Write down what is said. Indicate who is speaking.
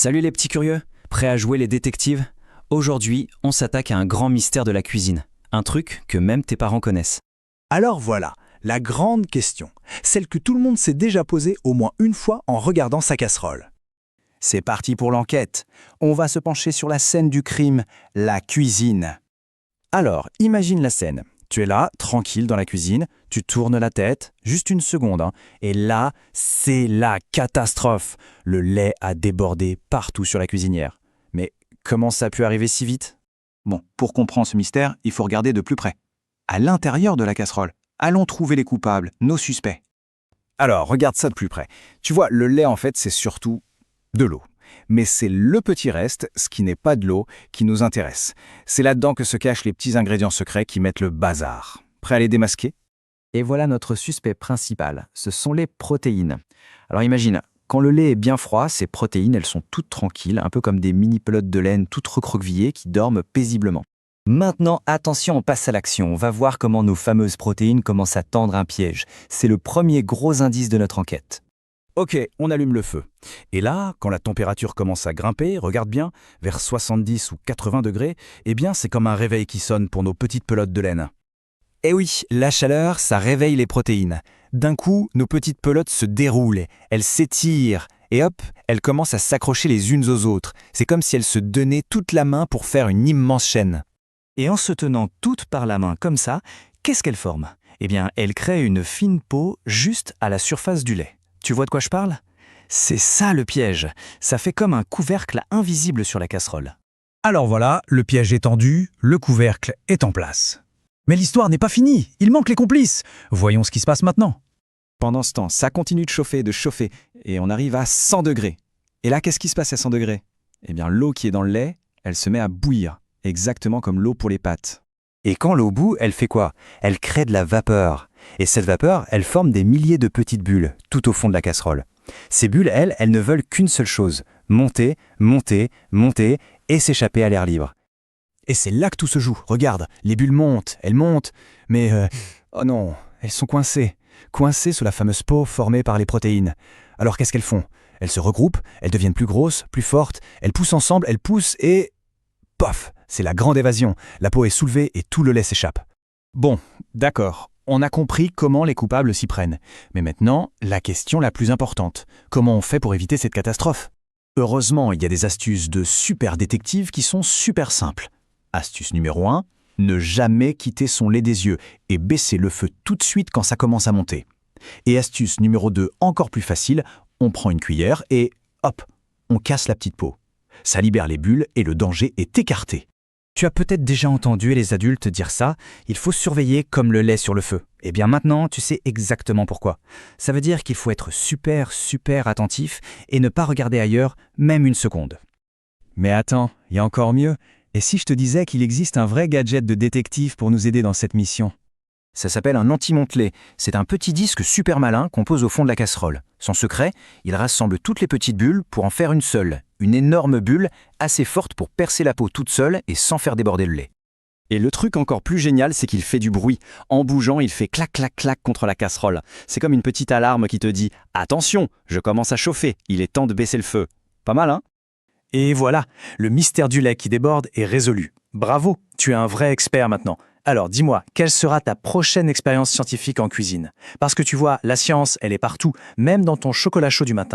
Speaker 1: Salut les petits curieux, prêts à jouer les détectives? Aujourd'hui, on s'attaque à un grand mystère de la cuisine, un truc que même tes parents connaissent.
Speaker 2: Alors voilà, la grande question, celle que tout le monde s'est déjà posée au moins une fois en regardant sa casserole.
Speaker 3: C'est parti pour l'enquête. On va se pencher sur la scène du crime, la cuisine. Alors, imagine la scène. Tu es là, tranquille dans la cuisine, tu tournes la tête, juste une seconde, et là, c'est la catastrophe. Le lait a débordé partout sur la cuisinière. Mais comment ça a pu arriver si vite? Bon, pour comprendre ce mystère, il faut regarder de plus près. À l'intérieur de la casserole, allons trouver les coupables, nos suspects. Alors, regarde ça de plus près. Tu vois, le lait, en fait, c'est surtout de l'eau. Mais c'est le petit reste, ce qui n'est pas de l'eau, qui nous intéresse. C'est là-dedans que se cachent les petits ingrédients secrets qui mettent le bazar. Prêt à les démasquer?
Speaker 4: Et voilà notre suspect principal, ce sont les protéines. Alors imagine, quand le lait est bien froid, ces protéines, elles sont toutes tranquilles, un peu comme des mini-pelotes de laine toutes recroquevillées qui dorment paisiblement. Maintenant, attention, on passe à l'action. On va voir comment nos fameuses protéines commencent à tendre un piège. C'est le premier gros indice de notre enquête.
Speaker 3: Ok, on allume le feu. Et là, quand la température commence à grimper, regarde bien, vers 70 ou 80 degrés, eh bien c'est comme un réveil qui sonne pour nos petites pelotes de laine. Eh oui, la chaleur, ça réveille les protéines. D'un coup, nos petites pelotes se déroulent, elles s'étirent, et hop, elles commencent à s'accrocher les unes aux autres. C'est comme si elles se donnaient toute la main pour faire une immense chaîne.
Speaker 4: Et en se tenant toutes par la main comme ça, qu'est-ce qu'elles forment? Eh bien, elles créent une fine peau juste à la surface du lait. Tu vois de quoi je parle? C'est ça le piège. Ça fait comme un couvercle invisible sur la casserole.
Speaker 2: Alors voilà, le piège est tendu, le couvercle est en place. Mais l'histoire n'est pas finie, il manque les complices. Voyons ce qui se passe maintenant.
Speaker 3: Pendant ce temps, ça continue de chauffer, et on arrive à 100 degrés. Et là, qu'est-ce qui se passe à 100 degrés? Eh bien, l'eau qui est dans le lait, elle se met à bouillir, exactement comme l'eau pour les pâtes.
Speaker 4: Et quand l'eau bout, elle fait quoi? Elle crée de la vapeur. Et cette vapeur, elle forme des milliers de petites bulles tout au fond de la casserole. Ces bulles, elles ne veulent qu'une seule chose, monter, monter, monter et s'échapper à l'air libre.
Speaker 3: Et c'est là que tout se joue. Regarde, les bulles montent, elles montent, mais oh non, elles sont coincées sous la fameuse peau formée par les protéines. Alors qu'est-ce qu'elles font? Elles se regroupent, elles deviennent plus grosses, plus fortes, elles poussent ensemble, elles poussent et... Pof! C'est la grande évasion. La peau est soulevée et tout le lait s'échappe. Bon, d'accord, on a compris comment les coupables s'y prennent. Mais maintenant, la question la plus importante. Comment on fait pour éviter cette catastrophe?
Speaker 2: Heureusement, il y a des astuces de super détectives qui sont super simples. Astuce numéro 1, ne jamais quitter son lait des yeux et baisser le feu tout de suite quand ça commence à monter. Et astuce numéro 2, encore plus facile, on prend une cuillère et hop, on casse la petite peau. Ça libère les bulles et le danger est écarté.
Speaker 4: Tu as peut-être déjà entendu les adultes dire ça, il faut surveiller comme le lait sur le feu. Eh bien maintenant, tu sais exactement pourquoi. Ça veut dire qu'il faut être super attentif et ne pas regarder ailleurs, même une seconde.
Speaker 3: Mais attends, il y a encore mieux. Et si je te disais qu'il existe un vrai gadget de détective pour nous aider dans cette mission?
Speaker 4: Ça s'appelle un anti-monte-lait. C'est un petit disque super malin qu'on pose au fond de la casserole. Son secret, il rassemble toutes les petites bulles pour en faire une seule. Une énorme bulle assez forte pour percer la peau toute seule et sans faire déborder le lait.
Speaker 3: Et le truc encore plus génial, c'est qu'il fait du bruit. En bougeant, il fait clac clac clac contre la casserole. C'est comme une petite alarme qui te dit « Attention, je commence à chauffer, il est temps de baisser le feu ». Pas mal, hein?
Speaker 2: Et voilà, le mystère du lait qui déborde est résolu. Bravo, tu es un vrai expert maintenant. Alors dis-moi, quelle sera ta prochaine expérience scientifique en cuisine? Parce que tu vois, la science, elle est partout, même dans ton chocolat chaud du matin.